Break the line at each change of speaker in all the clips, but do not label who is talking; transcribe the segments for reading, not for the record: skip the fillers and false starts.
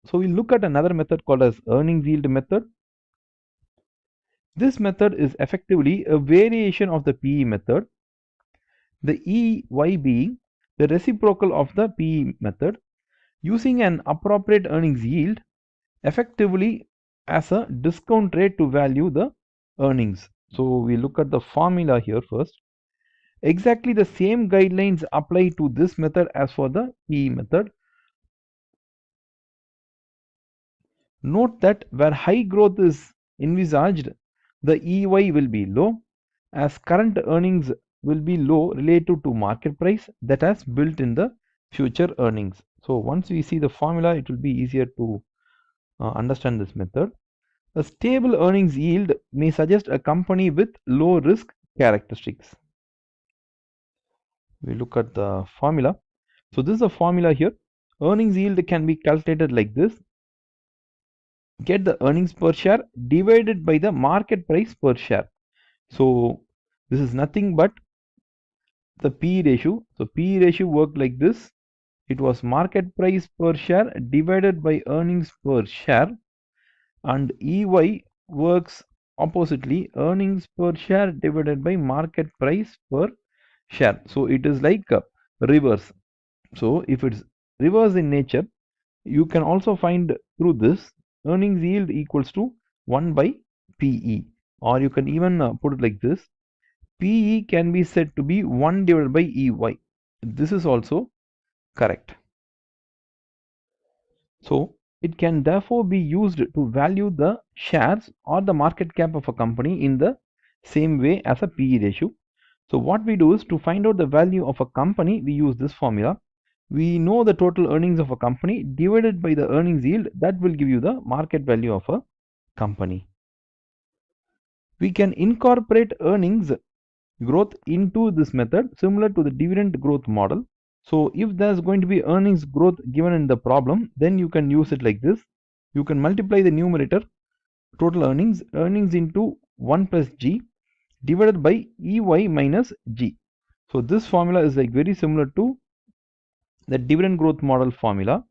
So we look at another method called as earnings yield method. This method is effectively a variation of the PE method, the EY being the reciprocal of the PE method, using an appropriate earnings yield effectively as a discount rate to value the earnings. So we look at the formula here first. Exactly the same guidelines apply to this method as for the PE method. Note that where high growth is envisaged, the EY will be low, as current earnings will be low relative to market price that has built in the future earnings. So once we see the formula, it will be easier to understand this method. A stable earnings yield may suggest a company with low risk characteristics. We look at the formula. So this is a formula here. Earnings yield can be calculated like this. Get the earnings per share divided by the market price per share. So this is nothing but the P ratio. So P ratio worked like this. It was market price per share divided by earnings per share, and EY works oppositely, earnings per share divided by market price per share. So it is like a reverse. So if it's reverse in nature, you can also find through this earnings yield equals to 1 by PE, or you can even put it like this: PE can be said to be 1 divided by EY. This is also correct. So it can therefore be used to value the shares or the market cap of a company in the same way as a PE ratio. So what we do is, to find out the value of a company, we use this formula. We know the total earnings of a company divided by the earnings yield. That will give you the market value of a company. We can incorporate earnings growth into this method, similar to the dividend growth model. So if there's going to be earnings growth given in the problem, then you can use it like this. You can multiply the numerator, total earnings into 1 plus G divided by EY minus G. So this formula is like very similar to the dividend growth model formula.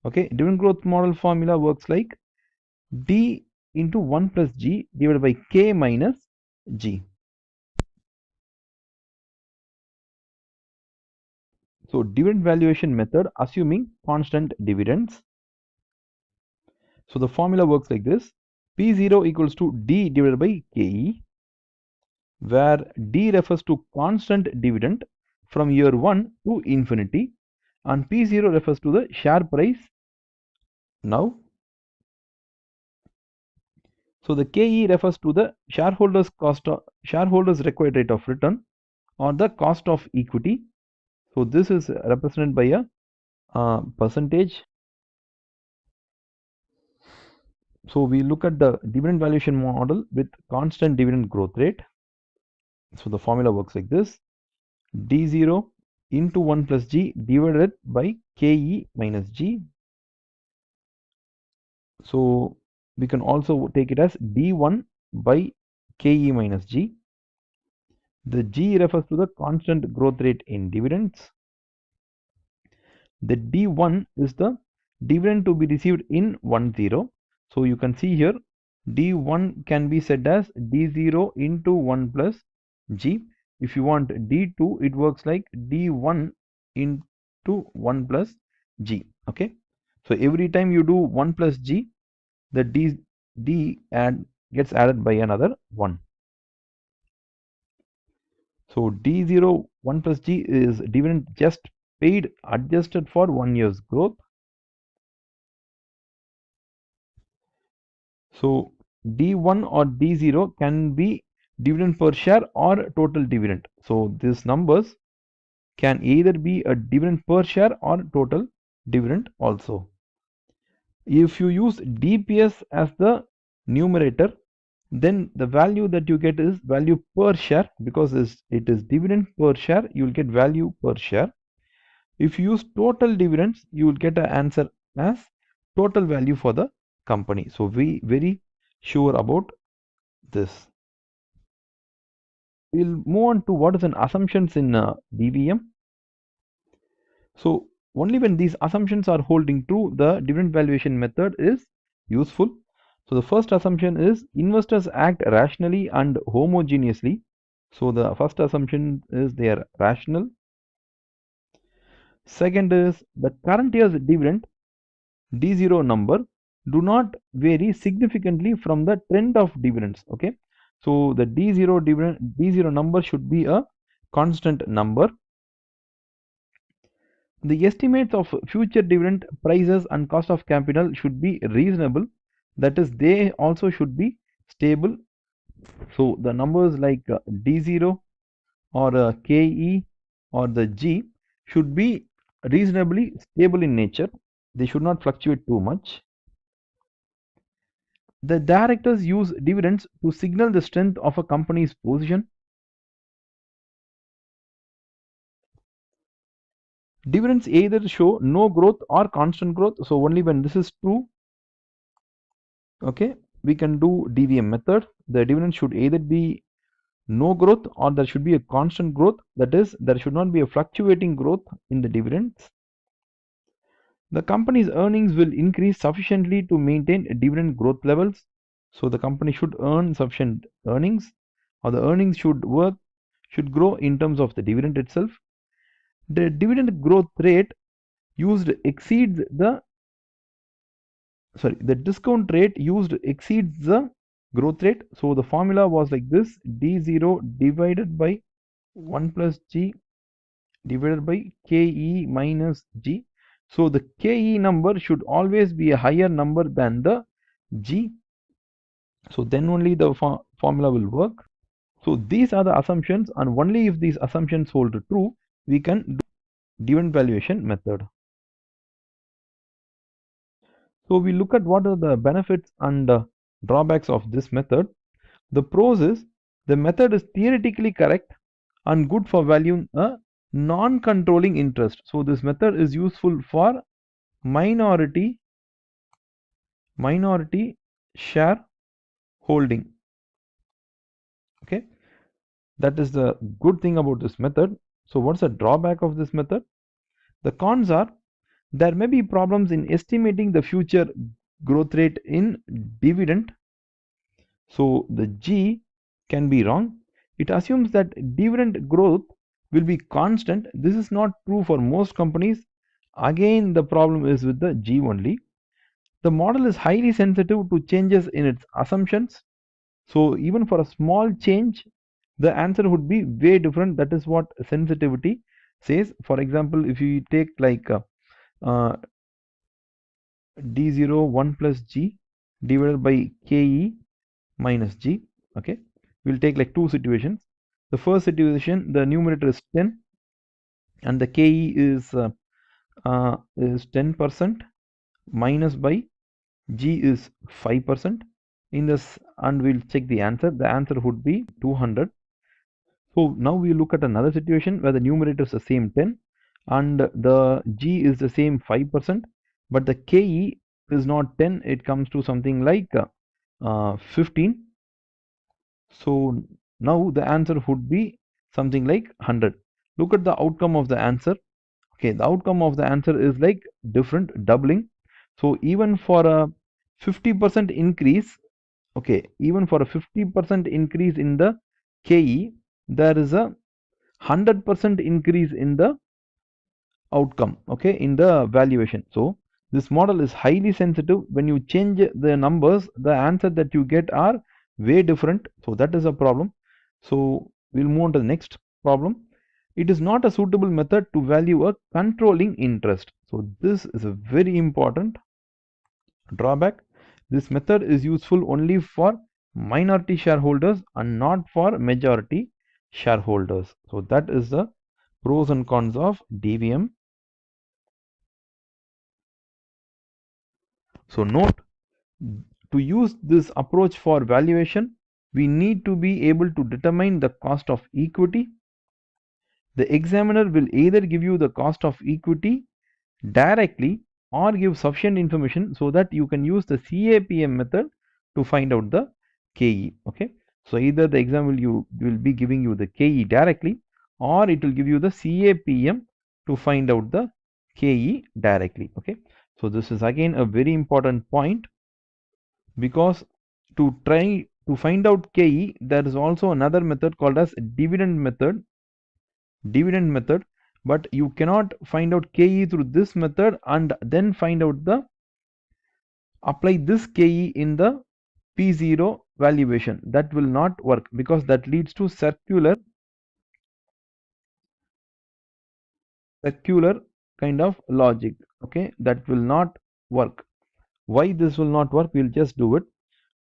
Okay, dividend growth model formula works like D into 1 plus G divided by K minus G. So dividend valuation method assuming constant dividends. So the formula works like this: P0 equals to D divided by KE, where D refers to constant dividend from year 1 to infinity, and P0 refers to the share price now. So the KE refers to the shareholders required rate of return, or the cost of equity. So this is represented by a percentage. So we look at the dividend valuation model with constant dividend growth rate. So the formula works like this: D0 into 1 plus G divided by KE minus G. So we can also take it as D1 by KE minus G. The G refers to the constant growth rate in dividends. The D1 is the dividend to be received in 10. So you can see here D1 can be said as D0 into 1 plus G. If you want D2, it works like D1 into 1 plus G. Okay. So every time you do 1 plus G, the D gets added by another 1. So D0 1 plus G is dividend just paid adjusted for 1 year's growth. So D1 or D0 can be dividend per share or total dividend. So these numbers can either be a dividend per share or total dividend also. If you use DPS as the numerator, then the value that you get is value per share, because it is dividend per share, you will get value per share. If you use total dividends, you will get an answer as total value for the company. So we very sure about this. We'll move on to what is an assumptions in DVM. So only when these assumptions are holding true, the dividend valuation method is useful. So the first assumption is investors act rationally and homogeneously. So the first assumption is they are rational. Second is the current year's dividend D0 number do not vary significantly from the trend of dividends. Okay, so the D0 number should be a constant number. The estimates of future dividend prices and cost of capital should be reasonable. That is, they also should be stable. So the numbers like D0 or KE or the G should be reasonably stable in nature. They should not fluctuate too much. The directors use dividends to signal the strength of a company's position. Dividends either show no growth or constant growth. So only when this is true, okay, we can do DVM method. The dividend should either be no growth or there should be a constant growth. That is, there should not be a fluctuating growth in the dividends. The company's earnings will increase sufficiently to maintain dividend growth levels. So the company should earn sufficient earnings, or the earnings should grow in terms of the dividend itself. The dividend growth rate used exceeds the the discount rate used exceeds the growth rate. So the formula was like this: D0 divided by 1 plus G divided by KE minus G. So the KE number should always be a higher number than the G. So then only the formula will work. So these are the assumptions, and only if these assumptions hold true, we can do dividend valuation method. So we look at what are the benefits and drawbacks of this method. The pros is the method is theoretically correct and good for valuing a non-controlling interest. So this method is useful for minority share holding. Okay, that is the good thing about this method. So what's the drawback of this method? The cons are there may be problems in estimating the future growth rate in dividend. So the G can be wrong. It assumes that dividend growth will be constant. This is not true for most companies. Again, the problem is with the G only. The model is highly sensitive to changes in its assumptions. So even for a small change, the answer would be way different. That is what sensitivity says. For example, if you take like D0 1 plus G divided by KE minus G, okay, we'll take like two situations. The first situation, the numerator is 10 and the KE is 10% minus by G is 5% in this, and we'll check the answer. The answer would be 200. So now we look at another situation where the numerator is the same 10 and the G is the same 5%, but the KE is not 10, it comes to something like 15. So now the answer would be something like 100. Look at the outcome of the answer. Okay, the outcome of the answer is like different, doubling. So even for a 50% increase, okay, even for a 50% increase in the KE, there is a 100% increase in the outcome, okay, in the valuation. So this model is highly sensitive. When you change the numbers, the answer that you get are way different. So that is a problem. So we'll move on to the next problem. It is not a suitable method to value a controlling interest. So this is a very important drawback. This method is useful only for minority shareholders and not for majority shareholders. So that is the pros and cons of DVM. So note, to use this approach for valuation, we need to be able to determine the cost of equity. The examiner will either give you the cost of equity directly or give sufficient information so that you can use the CAPM method to find out the KE. Okay, so either the exam will be giving you the KE directly or it will give you the CAPM to find out the KE directly. Okay, so this is again a very important point, because to try to find out KE, there is also another method called as dividend method, but you cannot find out KE through this method and then find out the apply this KE in the P0 valuation. That will not work, because that leads to circular kind of logic. Okay, that will not work. Why this will not work? We'll just do it.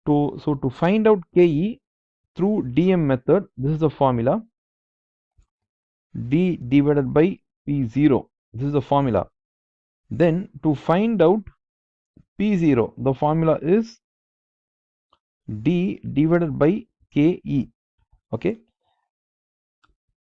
So to find out KE through DM method, this is the formula: D divided by P0. This is the formula. Then to find out P0, the formula is D divided by KE. Okay,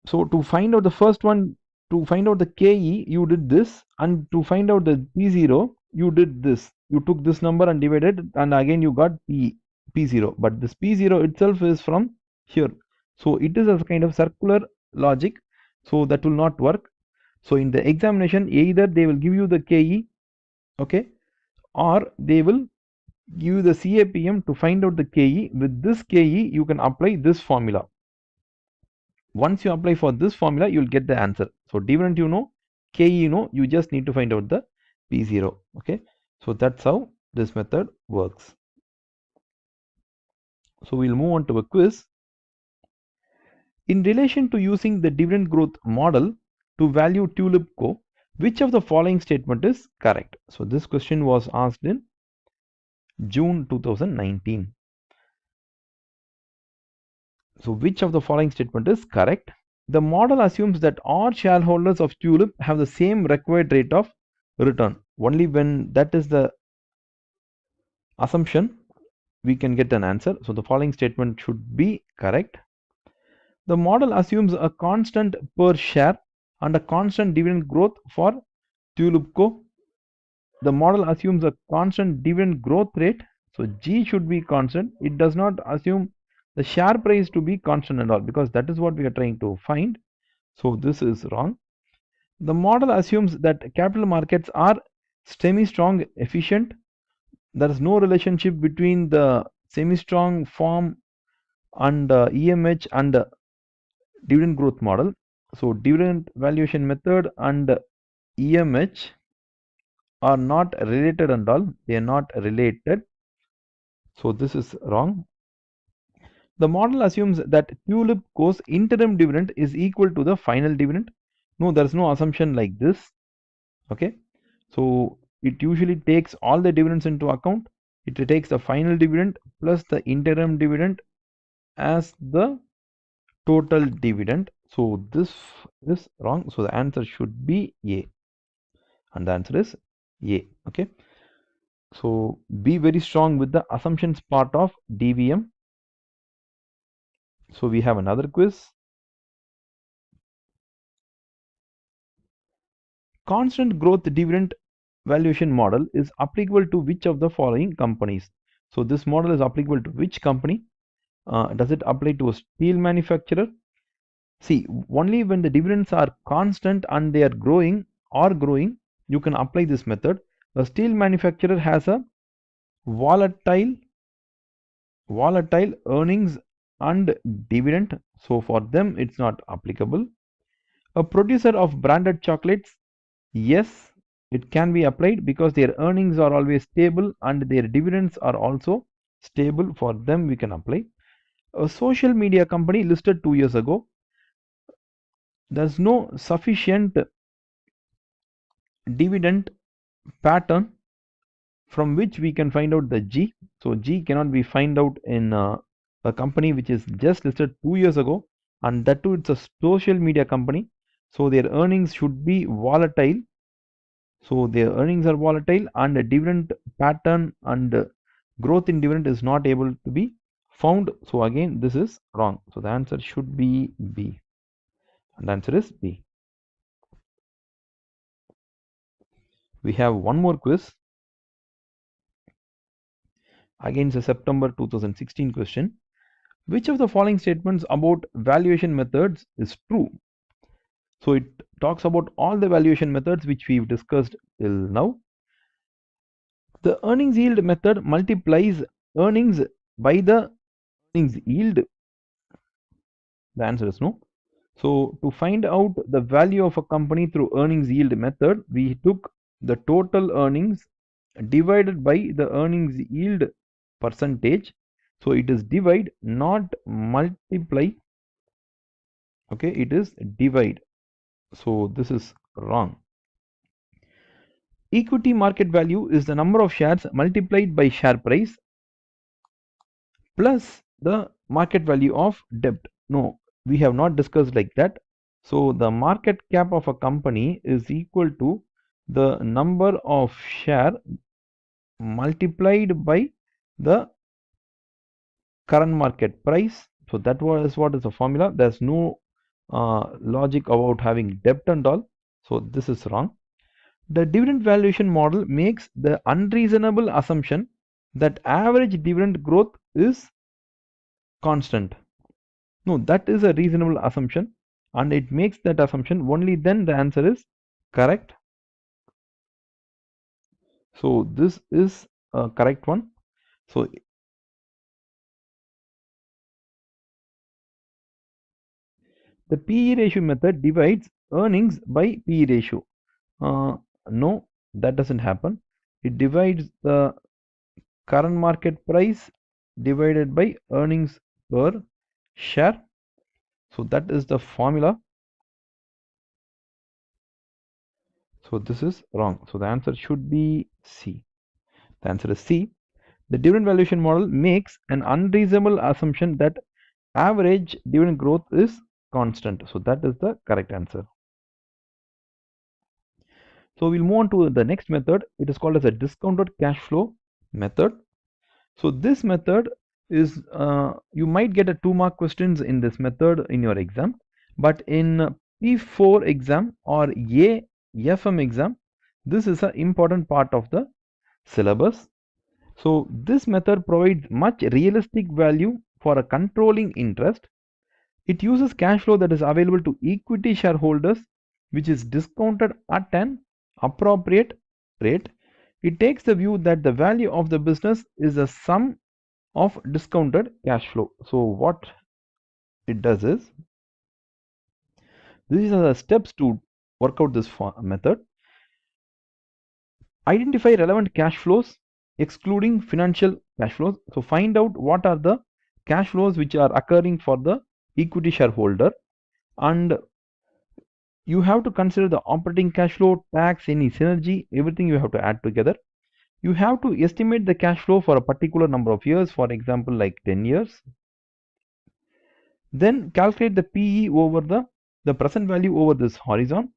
so to find out the first one, to find out the KE, you did this, and to find out the P0, you did this. You took this number and divided, and again you got P0. But this P0 itself is from here. So it is a kind of circular logic. So that will not work. So in the examination, either they will give you the KE, okay, or they will give you the CAPM to find out the KE. With this KE, you can apply this formula. Once you apply for this formula, you will get the answer. So dividend you know, KE you know, you just need to find out the P0. Okay, so that's how this method works. So we'll move on to a quiz. In relation to using the dividend growth model to value Tulip Co., which of the following statement is correct? So this question was asked in June 2019. So which of the following statement is correct? The model assumes that all shareholders of Tulip have the same required rate of return. Only when that is the assumption, we can get an answer. So the following statement should be correct. The model assumes a constant per share and a constant dividend growth for Tulip Co. The model assumes a constant dividend growth rate. So G should be constant. It does not assume the share price to be constant at all, because that is what we are trying to find. So this is wrong. The model assumes that capital markets are semi-strong efficient. There is no relationship between the semi-strong form and EMH and dividend growth model. So dividend valuation method and EMH are not related and all. They are not related. So this is wrong. The model assumes that Tulip Co's interim dividend is equal to the final dividend. No, there is no assumption like this. Okay, so it usually takes all the dividends into account. It takes the final dividend plus the interim dividend as the total dividend. So this is wrong. So the answer should be A, and the answer is A. Okay, so be very strong with the assumptions part of DVM. So we have another quiz. Constant growth dividend valuation model is applicable to which of the following companies? So this model is applicable to which company? Does it apply to a steel manufacturer? See, only when the dividends are constant and they are growing, you can apply this method. A steel manufacturer has a volatile earnings and dividend, so for them it's not applicable. A producer of branded chocolates, yes, it can be applied, because their earnings are always stable and their dividends are also stable. For them we can apply. A social media company listed 2 years ago, there's no sufficient dividend pattern from which we can find out the G. So G cannot be find out in a company which is just listed 2 years ago, and that too it's a social media company. So their earnings should be volatile. So their earnings are volatile, and the dividend pattern and growth in dividend is not able to be found. So again, this is wrong. So the answer should be B, and the answer is B. We have one more quiz. Again, it's a September 2016 question. Which of the following statements about valuation methods is true? So it talks about all the valuation methods which we've discussed till now. The earnings yield method multiplies earnings by the earnings yield. The answer is no. So to find out the value of a company through earnings yield method, we took the total earnings divided by the earnings yield percentage. So it is divide, not multiply. Okay, it is divide. So this is wrong. Equity market value is the number of shares multiplied by share price plus the market value of debt. No, we have not discussed like that. So the market cap of a company is equal to the number of share multiplied by the current market price. So that was what is the formula. There's no logic about having debt and all. So this is wrong. The dividend valuation model makes the unreasonable assumption that average dividend growth is constant. No, that is a reasonable assumption and it makes that assumption, only then the answer is correct. So this is a correct one. So the PE ratio method divides earnings by PE ratio. No, that doesn't happen. It divides the current market price divided by earnings per share. So that is the formula. So this is wrong. So the answer should be C. The answer is C. The dividend valuation model makes an unreasonable assumption that average dividend growth is constant. So that is the correct answer. So we'll move on to the next method. It is called as a discounted cash flow method. So this method is, you might get a 2-mark questions in this method in your exam, but in P4 exam or AFM exam, this is an important part of the syllabus. So this method provides much realistic value for a controlling interest. It uses cash flow that is available to equity shareholders, which is discounted at an appropriate rate. It takes the view that the value of the business is a sum of discounted cash flow. So what it does is, these are the steps to work out this method. Identify relevant cash flows excluding financial cash flows. So find out what are the cash flows which are occurring for the equity shareholder, and you have to consider the operating cash flow, tax, any synergy, everything you have to add together. You have to estimate the cash flow for a particular number of years, for example like 10 years. Then calculate the PE over the present value over this horizon.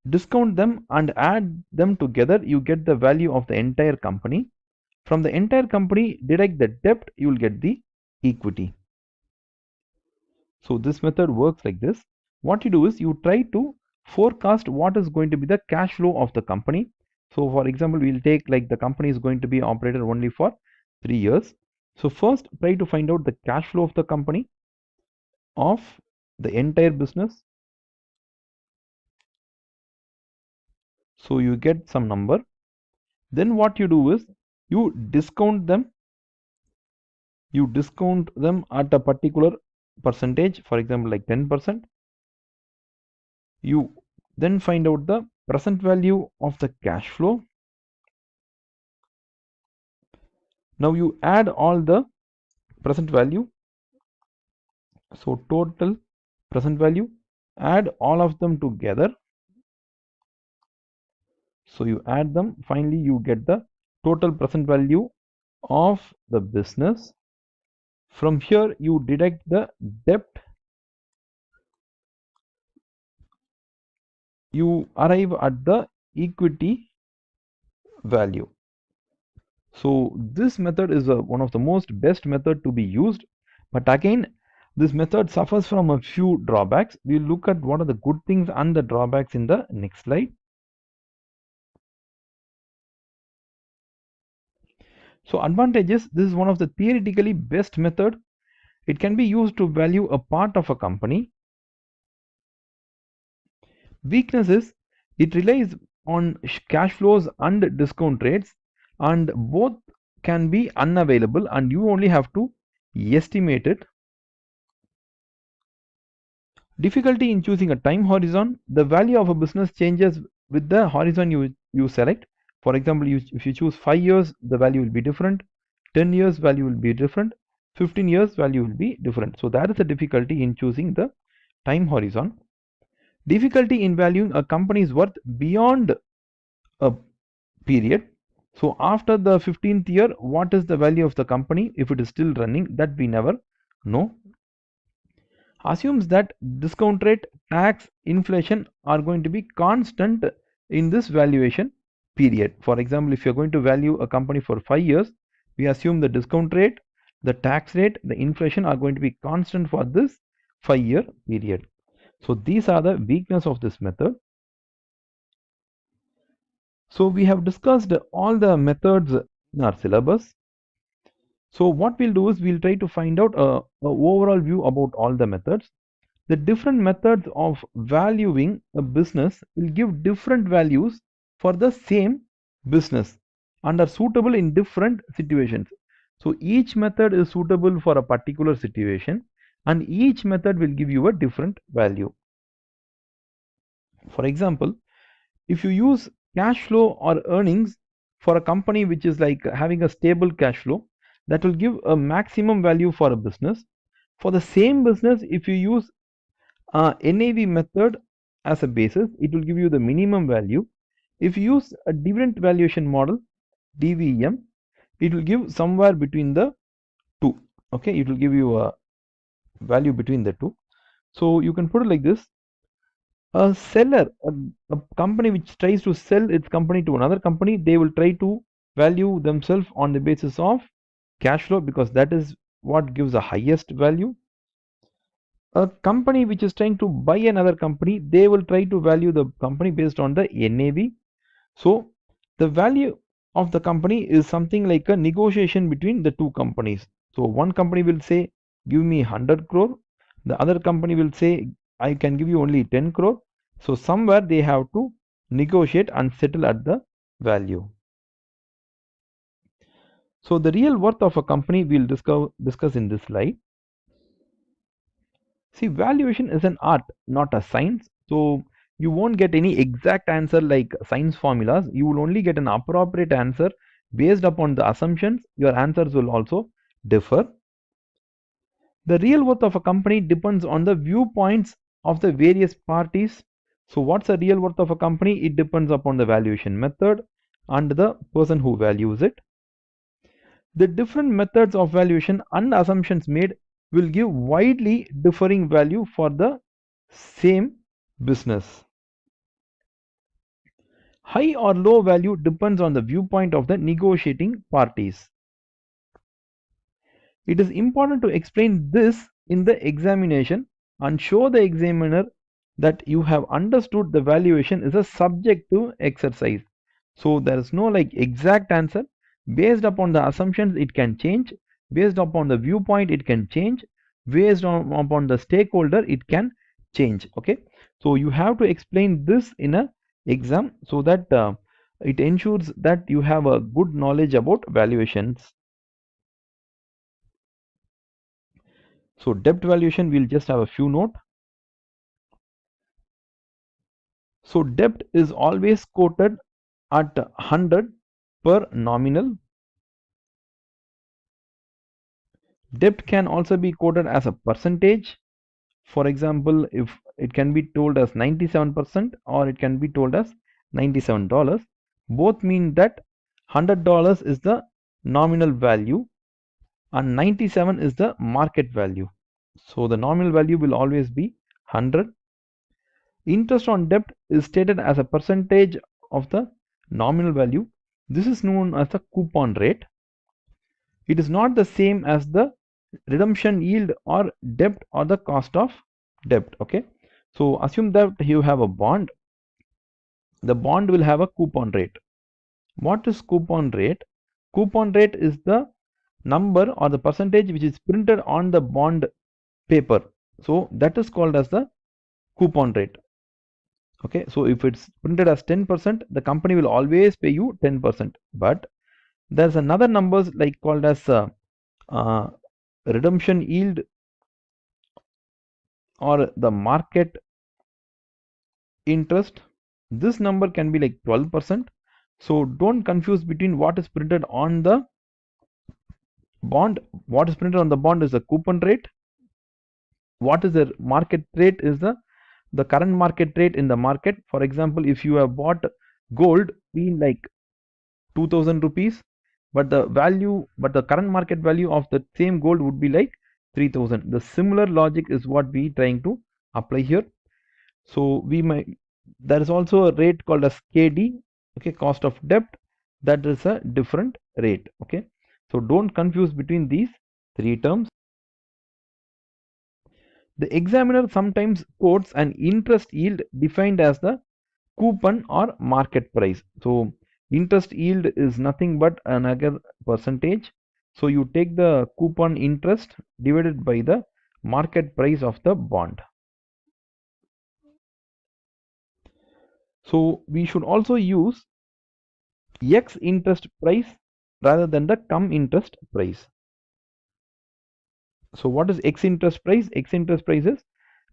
Discount them and add them together, you get the value of the entire company. From the entire company, deduct the debt, you will get the equity. So this method works like this. What you do is you try to forecast what is going to be the cash flow of the company. So for example, we'll take like the company is going to be operated only for 3 years. So first try to find out the cash flow of the company of the entire business. So you get some number. Then what you do is you discount them. You discount them at a particular percentage, for example like 10%. You then find out the present value of the cash flow. Now you add all the present value. So total present value, add all of them together. So you add them, finally you get the total present value of the business. From here you deduct the debt, you arrive at the equity value. So this method is one of the most best method to be used, but again this method suffers from a few drawbacks. We'll look at what are the good things and the drawbacks in the next slide. So advantages, this is one of the theoretically best method. It can be used to value a part of a company. Weakness is it relies on cash flows and discount rates, and both can be unavailable and you only have to estimate it. Difficulty in choosing a time horizon. The value of a business changes with the horizon you select. For example, if you choose 5 years, the value will be different. 10 years value will be different. 15 years value will be different. So that is the difficulty in choosing the time horizon. Difficulty in valuing a company's worth beyond a period. So after the 15th year, what is the value of the company if it is still running? That we never know. Assumes that discount rate, tax, inflation are going to be constant in this valuation period. For example, if you're going to value a company for 5 years, we assume the discount rate, the tax rate, the inflation are going to be constant for this 5-year period. So these are the weakness of this method. So we have discussed all the methods in our syllabus. So what we'll do is we'll try to find out a overall view about all the methods. The different methods of valuing a business will give different values for the same business and are suitable in different situations. So each method is suitable for a particular situation and each method will give you a different value. For example, if you use cash flow or earnings for a company which is like having a stable cash flow, that will give a maximum value for a business. For the same business, if you use NAV method as a basis, it will give you the minimum value. If you use a dividend valuation model, DVM, it will give somewhere between the two. Okay, it will give you a value between the two. So you can put it like this. A seller, a company which tries to sell its company to another company, they will try to value themselves on the basis of cash flow because that is what gives the highest value. A company which is trying to buy another company, they will try to value the company based on the NAV. So the value of the company is something like a negotiation between the two companies. So one company will say, give me 100 crore. The other company will say, I can give you only 10 crore. So somewhere they have to negotiate and settle at the value. So the real worth of a company we'll discuss in this slide. See, valuation is an art, not a science. So you won't get any exact answer like science formulas. You will only get an appropriate answer based upon the assumptions. Your answers will also differ. The real worth of a company depends on the viewpoints of the various parties. So what's the real worth of a company? It depends upon the valuation method and the person who values it. The different methods of valuation and assumptions made will give widely differing value for the same business. High or low value depends on the viewpoint of the negotiating parties. It is important to explain this in the examination and show the examiner that you have understood the valuation is a subjective exercise. So there is no like exact answer. Based upon the assumptions, it can change. Based upon the viewpoint, it can change. Based upon the stakeholder, it can change. Okay. So you have to explain this in a exam so that it ensures that you have a good knowledge about valuations. So debt valuation, we'll just have a few note. So debt is always quoted at 100 per nominal. Debt can also be quoted as a percentage. For example, if it can be told as 97% or it can be told as $97. Both mean that $100 is the nominal value and 97 is the market value. So the nominal value will always be 100. Interest on debt is stated as a percentage of the nominal value. This is known as the coupon rate. It is not the same as the redemption yield or debt or the cost of debt. Okay, so assume that you have a bond. The bond will have a coupon rate. What is coupon rate? Coupon rate is the number or the percentage which is printed on the bond paper. So that is called as the coupon rate. Okay, so if it's printed as 10%, the company will always pay you 10%. But there's another numbers like called as uh, redemption yield or the market interest. This number can be like 12%. So don't confuse between what is printed on the bond. What is printed on the bond is the coupon rate. What is the market rate is the current market rate in the market. For example, if you have bought gold being like 2000 rupees, but the current market value of the same gold would be like 3000. The similar logic is what we trying to apply here. So we might, there is also a rate called as KD, okay, cost of debt. That is a different rate. Okay, so don't confuse between these three terms. The examiner sometimes quotes an interest yield defined as the coupon or market price. So interest yield is nothing but another percentage. So you take the coupon interest divided by the market price of the bond. So we should also use X interest price rather than the cum interest price. So what is X interest price? X interest price is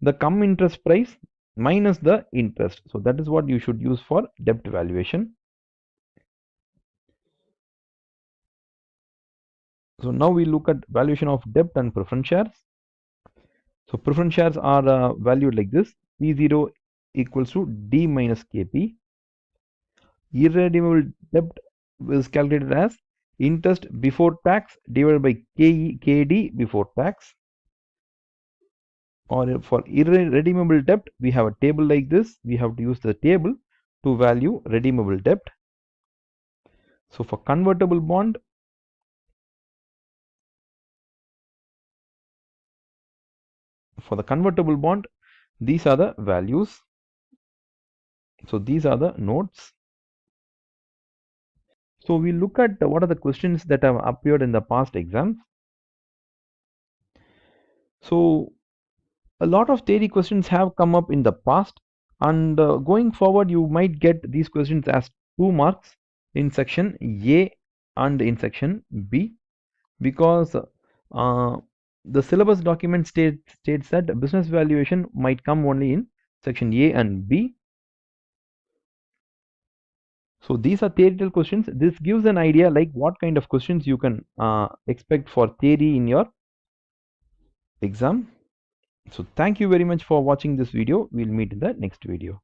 the cum interest price minus the interest. So that is what you should use for debt valuation. So now we look at valuation of debt and preference shares. So preference shares are valued like this: P0 equals to D minus KP. Irredeemable debt is calculated as interest before tax divided by KD before tax. Or for irredeemable debt, we have a table like this. We have to use the table to value redeemable debt. So for convertible bond, these are the values. So these are the notes. So we look at what are the questions that have appeared in the past exams. So a lot of theory questions have come up in the past, and going forward you might get these questions as 2 marks in section A and in section B, because the syllabus document states that business valuation might come only in section A and B. So these are theoretical questions. This gives an idea like what kind of questions you can expect for theory in your exam. So thank you very much for watching this video. We'll meet in the next video.